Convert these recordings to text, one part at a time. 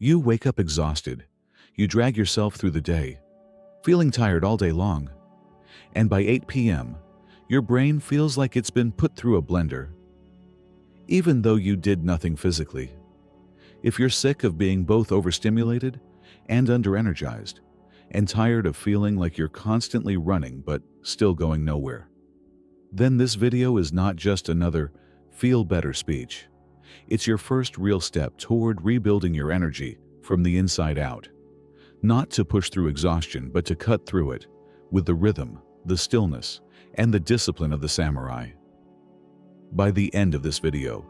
You wake up exhausted. You drag yourself through the day, feeling tired all day long. And by 8 p.m., your brain feels like it's been put through a blender, even though you did nothing physically. If you're sick of being both overstimulated and underenergized, and tired of feeling like you're constantly running but still going nowhere, then this video is not just another feel better speech. It's your first real step toward rebuilding your energy from the inside out. Not to push through exhaustion, but to cut through it with the rhythm, the stillness, and the discipline of the samurai. By the end of this video,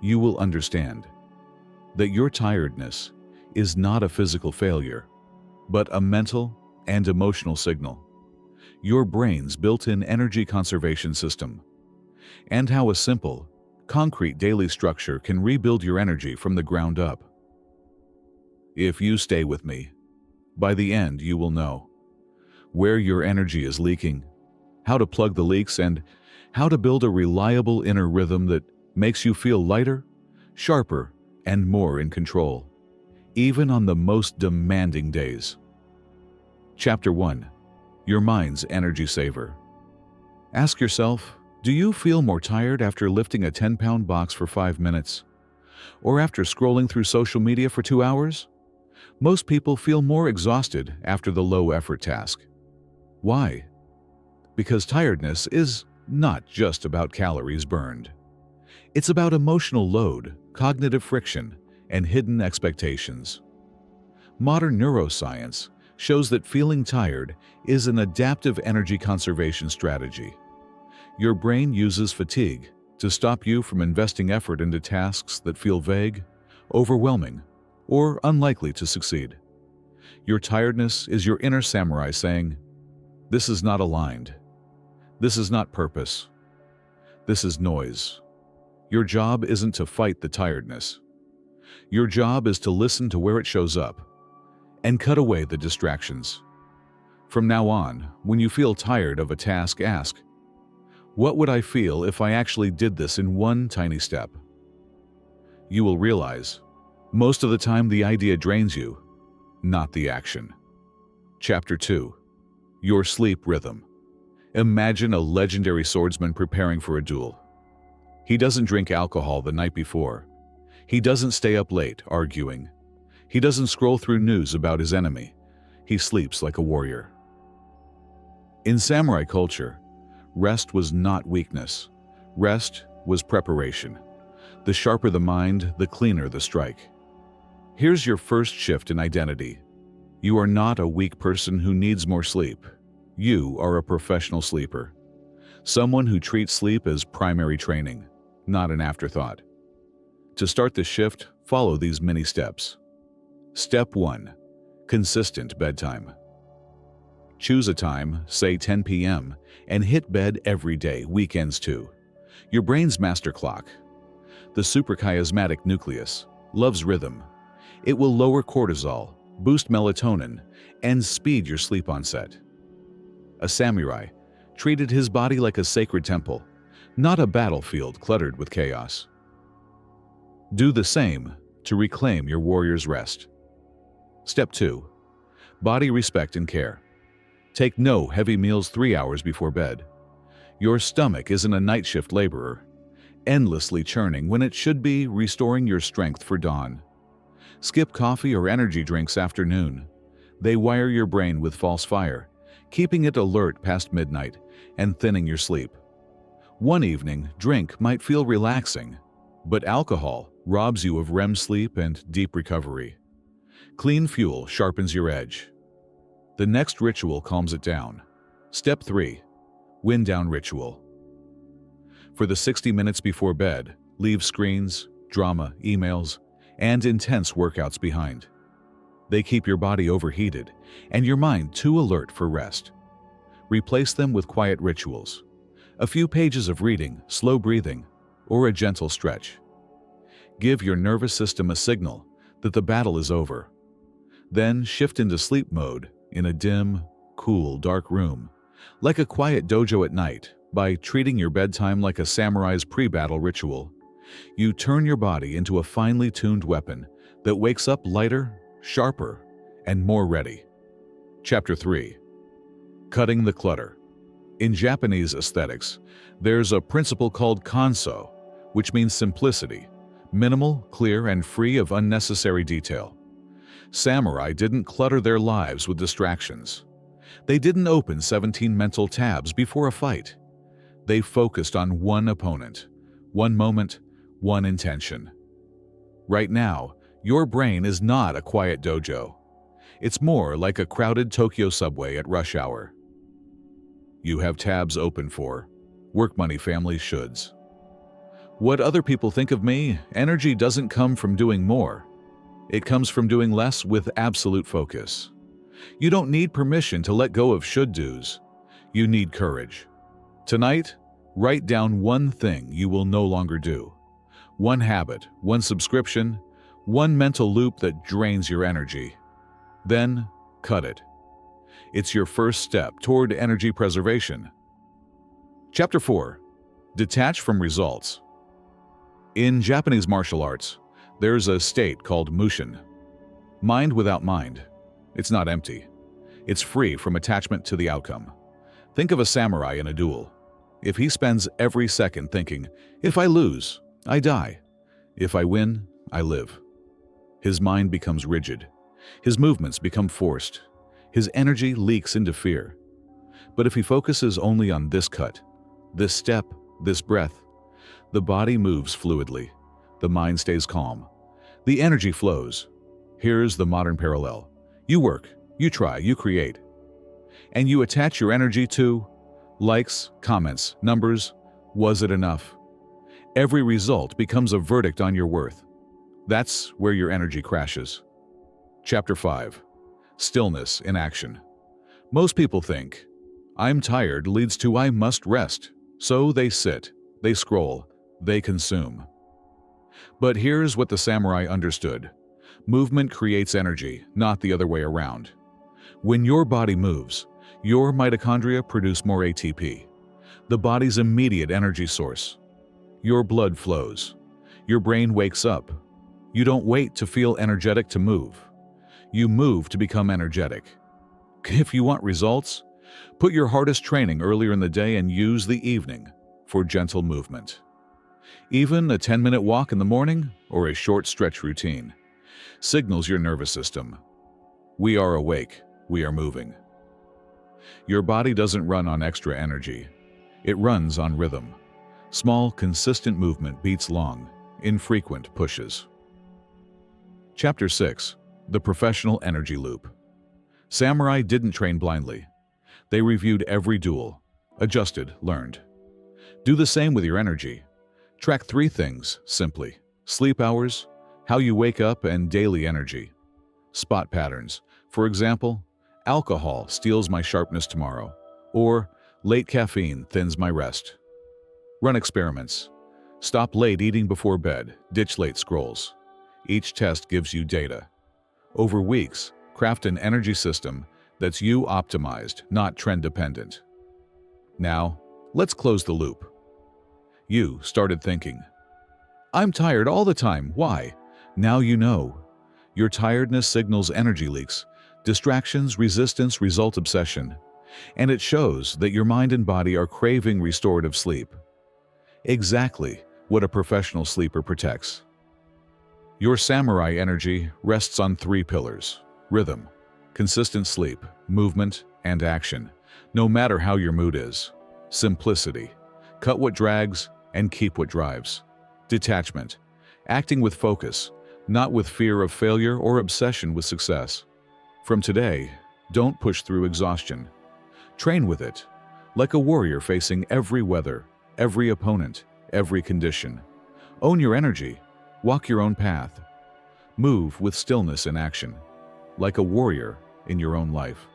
you will understand that your tiredness is not a physical failure, but a mental and emotional signal, your brain's built-in energy conservation system, and how a simple, concrete daily structure can rebuild your energy from the ground up. If you stay with me, by the end you will know where your energy is leaking, how to plug the leaks, and how to build a reliable inner rhythm that makes you feel lighter, sharper, and more in control, even on the most demanding days. Chapter 1. Your mind's energy saver. Ask yourself, do you feel more tired after lifting a 10-pound box for 5 minutes? Or after scrolling through social media for 2 hours? Most people feel more exhausted after the low-effort task. Why? Because tiredness is not just about calories burned. It's about emotional load, cognitive friction, and hidden expectations. Modern neuroscience shows that feeling tired is an adaptive energy conservation strategy. Your brain uses fatigue to stop you from investing effort into tasks that feel vague, overwhelming, or unlikely to succeed. Your tiredness is your inner samurai saying, "This is not aligned. This is not purpose. This is noise." Your job isn't to fight the tiredness. Your job is to listen to where it shows up and cut away the distractions. From now on, when you feel tired of a task, ask, what would I feel if I actually did this in one tiny step? You will realize, most of the time the idea drains you, not the action. Chapter 2. Your sleep rhythm. Imagine a legendary swordsman preparing for a duel. He doesn't drink alcohol the night before. He doesn't stay up late arguing. He doesn't scroll through news about his enemy. He sleeps like a warrior. In samurai culture, rest was not weakness. Rest was preparation. The sharper the mind, the cleaner the strike. Here's your first shift in identity. You are not a weak person who needs more sleep. You are a professional sleeper. Someone who treats sleep as primary training, not an afterthought. To start the shift, follow these mini steps. Step 1. Consistent bedtime. Choose a time, say 10 p.m., and hit bed every day, weekends too. Your brain's master clock, the suprachiasmatic nucleus, loves rhythm. It will lower cortisol, boost melatonin, and speed your sleep onset. A samurai treated his body like a sacred temple, not a battlefield cluttered with chaos. Do the same to reclaim your warrior's rest. Step 2. Body respect and care. Take no heavy meals 3 hours before bed. Your stomach isn't a night shift laborer, endlessly churning when it should be restoring your strength for dawn. Skip coffee or energy drinks after noon. They wire your brain with false fire, keeping it alert past midnight and thinning your sleep. One evening drink might feel relaxing, but alcohol robs you of REM sleep and deep recovery. Clean fuel sharpens your edge. The next ritual calms it down. Step 3. Wind down ritual. For the 60 minutes before bed, leave screens, drama, emails, and intense workouts behind. They keep your body overheated and your mind too alert for rest. Replace them with quiet rituals. A few pages of reading, slow breathing, or a gentle stretch. Give your nervous system a signal that the battle is over. Then shift into sleep mode in a dim, cool, dark room, like a quiet dojo at night. By treating your bedtime like a samurai's pre-battle ritual, you turn your body into a finely tuned weapon that wakes up lighter, sharper, and more ready. Chapter 3. Cutting the clutter. In Japanese aesthetics, there's a principle called kanso, which means simplicity, minimal, clear, and free of unnecessary detail. Samurai didn't clutter their lives with distractions. They didn't open 17 mental tabs before a fight. They focused on one opponent, one moment, one intention. Right now, your brain is not a quiet dojo. It's more like a crowded Tokyo subway at rush hour. You have tabs open for work, money, family, shoulds. What other people think of me, energy doesn't come from doing more. It comes from doing less with absolute focus. You don't need permission to let go of should-dos. You need courage. Tonight, write down one thing you will no longer do. One habit, one subscription, one mental loop that drains your energy. Then, cut it. It's your first step toward energy preservation. Chapter 4. Detach from results. In Japanese martial arts, there's a state called mushin. Mind without mind. It's not empty. It's free from attachment to the outcome. Think of a samurai in a duel. If he spends every second thinking, if I lose, I die. If I win, I live. His mind becomes rigid. His movements become forced. His energy leaks into fear. But if he focuses only on this cut, this step, this breath, the body moves fluidly. The mind stays calm. The energy flows. Here's the modern parallel. You work, you try, you create. And you attach your energy to likes, comments, numbers. Was it enough? Every result becomes a verdict on your worth. That's where your energy crashes. Chapter 5. Stillness in action. Most people think, I'm tired leads to I must rest. So they sit, they scroll, they consume. But here's what the samurai understood. Movement creates energy, not the other way around. When your body moves, your mitochondria produce more ATP, the body's immediate energy source. Your blood flows. Your brain wakes up. You don't wait to feel energetic to move. You move to become energetic. If you want results, put your hardest training earlier in the day and use the evening for gentle movement. Even a 10-minute walk in the morning or a short stretch routine signals your nervous system. We are awake, we are moving. Your body doesn't run on extra energy. It runs on rhythm. Small, consistent movement beats long, infrequent pushes. Chapter 6. The Professional Energy Loop. Samurai didn't train blindly. They reviewed every duel, adjusted, learned. Do the same with your energy. Track 3 things, simply. Sleep hours, how you wake up, and daily energy. Spot patterns. For example, alcohol steals my sharpness tomorrow, or late caffeine thins my rest. Run experiments. Stop late eating before bed, ditch late scrolls. Each test gives you data. Over weeks, craft an energy system that's you optimized, not trend-dependent. Now, let's close the loop. You started thinking, I'm tired all the time, why? Now you know. Your tiredness signals energy leaks, distractions, resistance, result obsession, and it shows that your mind and body are craving restorative sleep. Exactly what a professional sleeper protects. Your samurai energy rests on 3 pillars: rhythm, consistent sleep, movement, and action, no matter how your mood is. Simplicity, cut what drags and keep what drives. Detachment, acting with focus, not with fear of failure or obsession with success. From today, don't push through exhaustion. Train with it, like a warrior facing every weather, every opponent, every condition. Own your energy, walk your own path. Move with stillness in action, like a warrior in your own life.